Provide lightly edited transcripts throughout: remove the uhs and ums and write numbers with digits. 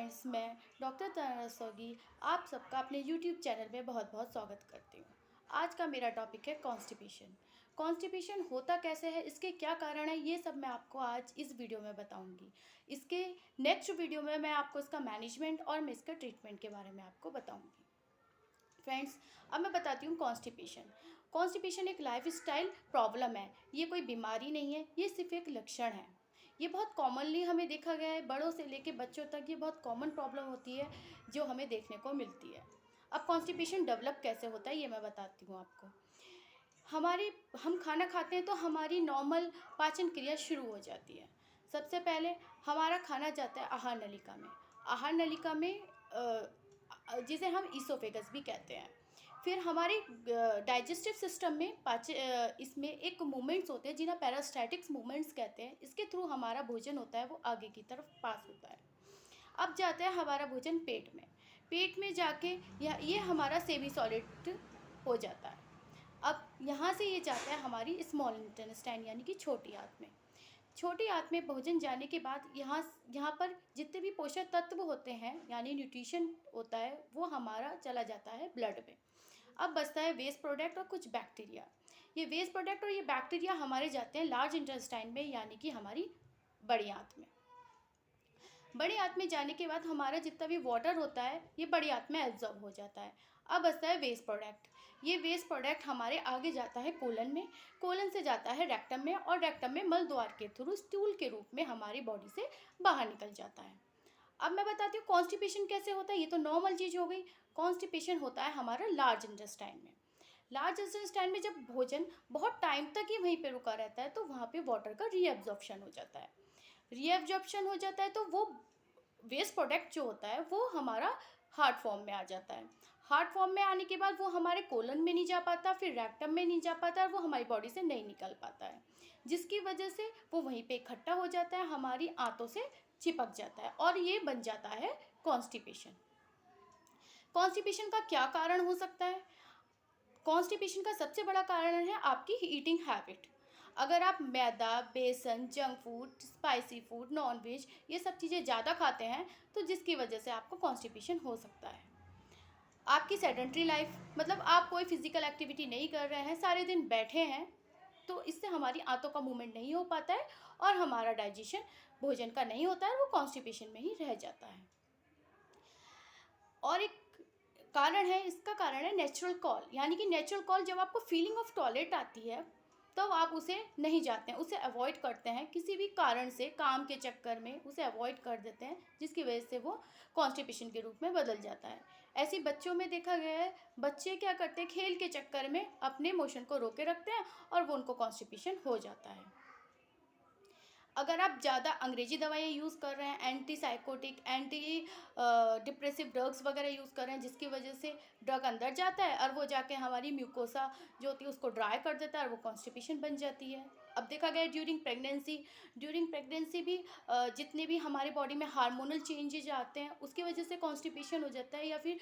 Friends, मैं doctor Tanaya Rastogi आप सबका अपने यूट्यूब चैनल में बहुत बहुत स्वागत करती हूँ। आज का मेरा टॉपिक है कॉन्स्टिपेशन। कॉन्स्टिपेशन होता कैसे है, इसके क्या कारण है, ये सब मैं आपको आज इस वीडियो में बताऊंगी। इसके नेक्स्ट वीडियो में मैं आपको इसका मैनेजमेंट और मैं इसका ट्रीटमेंट के बारे में आपको बताऊँगी। फ्रेंड्स, अब मैं बताती हूँ कॉन्स्टिपेशन। कॉन्स्टिपेशन एक लाइफस्टाइल प्रॉब्लम है, ये कोई बीमारी नहीं है, ये सिर्फ एक लक्षण है। ये बहुत कॉमनली हमें देखा गया है, बड़ों से लेके बच्चों तक ये बहुत कॉमन प्रॉब्लम होती है जो हमें देखने को मिलती है। अब कॉन्स्टिपेशन डेवलप कैसे होता है ये मैं बताती हूँ आपको। हमारी हम खाना खाते हैं तो हमारी नॉर्मल पाचन क्रिया शुरू हो जाती है। सबसे पहले हमारा खाना जाता है आहार नलिका में। आहार नलिका में जिसे हम ईसोफेगस भी कहते हैं। फिर हमारे डाइजेस्टिव सिस्टम में इसमें एक मूवमेंट्स होते हैं जिन्हें पैरास्टैटिक्स मूवमेंट्स कहते हैं। इसके थ्रू हमारा भोजन होता है वो आगे की तरफ पास होता है। अब जाता है हमारा भोजन पेट में। पेट में जाके ये हमारा सेमी सॉलिड हो जाता है। अब यहाँ से ये जाता है हमारी स्मॉल इंटेस्टाइन यानी कि छोटी आंत में। छोटी आंत में भोजन जाने के बाद यहाँ पर जितने भी पोषक तत्व होते हैं यानी न्यूट्रिशन होता है वो हमारा चला जाता है ब्लड में। अब बचता है वेस्ट प्रोडक्ट और कुछ बैक्टीरिया। ये वेस्ट प्रोडक्ट और ये बैक्टीरिया हमारे जाते हैं लार्ज इंटेस्टाइन में यानी कि हमारी बड़ी आंत में। बड़ी आंत में जाने के बाद हमारा जितना भी वाटर होता है ये बड़ी आंत में एब्जॉर्ब हो जाता है। अब बचता है वेस्ट प्रोडक्ट। ये वेस्ट प्रोडक्ट हमारे आगे जाता है कोलन में, कोलन से जाता है रेक्टम में और रेक्टम में मल द्वार के थ्रू स्टूल के रूप में हमारी बॉडी से बाहर निकल जाता है। अब मैं बताती हूँ कॉन्स्टिपेशन कैसे होता है। ये तो नॉर्मल चीज़ हो गई। कॉन्स्टिपेशन होता है हमारा लार्ज इंटेस्टाइन में। लार्ज इंटेस्टाइन में जब भोजन बहुत टाइम तक ही वहीं पे रुका रहता है तो वहाँ पे वाटर का रीएब्जॉर्प्शन हो जाता है। रीएब्जॉर्प्शन हो जाता है तो वो वेस्ट प्रोडक्ट जो होता है वो हमारा हार्ड फॉर्म में आ जाता है। हार्ड फॉर्म में आने के बाद वो हमारे कोलन में नहीं जा पाता, फिर रेक्टम में नहीं जा पाता और वो हमारी बॉडी से नहीं निकल पाता है, जिसकी वजह से वो वहीं पे इकट्ठा हो जाता है, हमारी आंतों से चिपक जाता है और ये बन जाता है कॉन्स्टिपेशन। कॉन्स्टिपेशन का क्या कारण हो सकता है? कॉन्स्टिपेशन का सबसे बड़ा कारण है आपकी ईटिंग हैबिट। अगर आप मैदा, बेसन, junk food, spicy food, non veg ये सब चीज़ें ज़्यादा खाते हैं तो जिसकी वजह से आपको कॉन्स्टिपेशन हो सकता है। आपकी सेडेंट्री लाइफ मतलब आप कोई फिजिकल एक्टिविटी नहीं कर रहे हैं, सारे दिन बैठे हैं, तो इससे हमारी आंतों का मूवमेंट नहीं हो पाता है और हमारा डाइजेशन भोजन का नहीं होता है, वो कॉन्स्टिपेशन में ही रह जाता है। और एक कारण है, इसका कारण है नेचुरल कॉल। यानी कि नेचुरल कॉल जब आपको फीलिंग ऑफ टॉयलेट आती है तब आप उसे नहीं जाते हैं, उसे अवॉइड करते हैं, किसी भी कारण से काम के चक्कर में उसे अवॉइड कर देते हैं, जिसकी वजह से वो कॉन्स्टिपेशन के रूप में बदल जाता है। ऐसे बच्चों में देखा गया है, बच्चे क्या करते हैं, खेल के चक्कर में अपने मोशन को रोके रखते हैं और वो उनको कॉन्स्टिपेशन हो जाता है। अगर आप ज़्यादा अंग्रेजी दवाइयाँ यूज़ कर रहे हैं, anti psychotic, anti depressive drugs वगैरह यूज़ कर रहे हैं, जिसकी वजह से ड्रग अंदर जाता है और वो जाके हमारी म्यूकोसा जो होती है उसको ड्राई कर देता है और वो कॉन्स्टिपेशन बन जाती है। अब देखा गया ड्यूरिंग प्रेगनेंसी भी जितने भी हमारे बॉडी में हार्मोनल चेंजेज आते हैं उसकी वजह से कॉन्स्टिपेशन हो जाता है। या फिर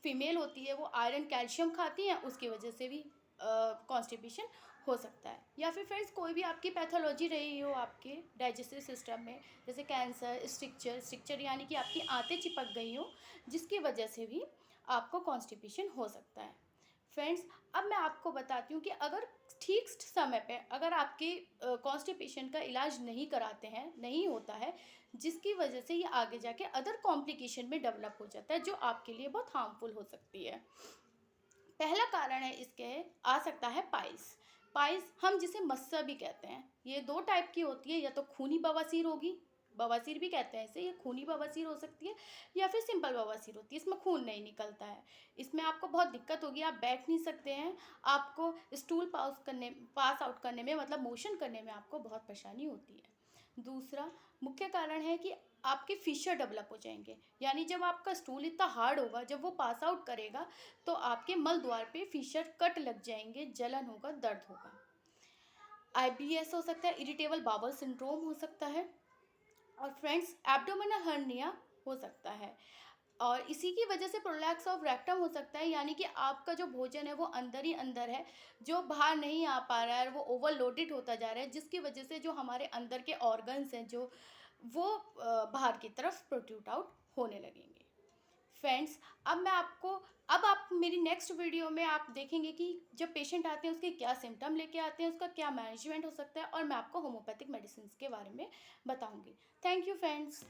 फीमेल होती है वो आयरन कैल्शियम खाती हैं, उसकी वजह से भी कॉन्स्टिपेशन हो सकता है। या फिर फ्रेंड्स कोई भी आपकी पैथोलॉजी रही हो आपके डाइजेस्टिव सिस्टम में, जैसे कैंसर, स्ट्रिक्चर यानी कि आपकी आंतें चिपक गई हो, जिसकी वजह से भी आपको कॉन्स्टिपेशन हो सकता है। फ्रेंड्स, अब मैं आपको बताती हूँ कि अगर ठीक समय पे अगर आपके कॉन्स्टिपेशन का इलाज नहीं कराते हैं, नहीं होता है, जिसकी वजह से ये आगे जाके अदर कॉम्प्लिकेशन में डेवलप हो जाता है जो आपके लिए बहुत हार्मफुल हो सकती है। पहला कारण है इसके आ सकता है पाइल्स हम जिसे मस्सा भी कहते हैं। ये दो टाइप की होती है, या तो खूनी बवासीर होगी, बवासीर भी कहते हैं इसे, ये खूनी बवासीर हो सकती है, या फिर सिंपल बवासीर होती है, इसमें खून नहीं निकलता है। इसमें आपको बहुत दिक्कत होगी, आप बैठ नहीं सकते हैं, आपको स्टूल पास आउट करने में मतलब मोशन करने में आपको बहुत परेशानी होती है। दूसरा मुख्य कारण है कि आपके फिशर डेवलप हो जाएंगे, यानी जब आपका स्टूल इतना हार्ड होगा, जब वो पास आउट करेगा तो आपके मल द्वार पे फिशर कट लग जाएंगे, जलन होगा, दर्द होगा। आईबीएस हो सकता है, इरिटेबल बाउल सिंड्रोम हो सकता है, और फ्रेंड्स एब्डोमिनल हर्निया हो सकता है। और इसी की वजह से प्रोलैप्स ऑफ रेक्टम हो सकता है, यानी कि आपका जो भोजन है वो अंदर ही अंदर है, जो बाहर नहीं आ पा रहा है, वो ओवरलोडेड होता जा रहा है, जिसकी वजह से जो हमारे अंदर के ऑर्गन्स हैं, जो वो बाहर की तरफ प्रोट्रूड आउट होने लगेंगे। फ्रेंड्स, अब आप मेरी नेक्स्ट वीडियो में आप देखेंगे कि जब पेशेंट आते हैं उसके क्या सिम्टम लेके आते हैं, उसका क्या मैनेजमेंट हो सकता है, और मैं आपको होम्योपैथिक मेडिसिन के बारे में बताऊंगी। Thank you friends.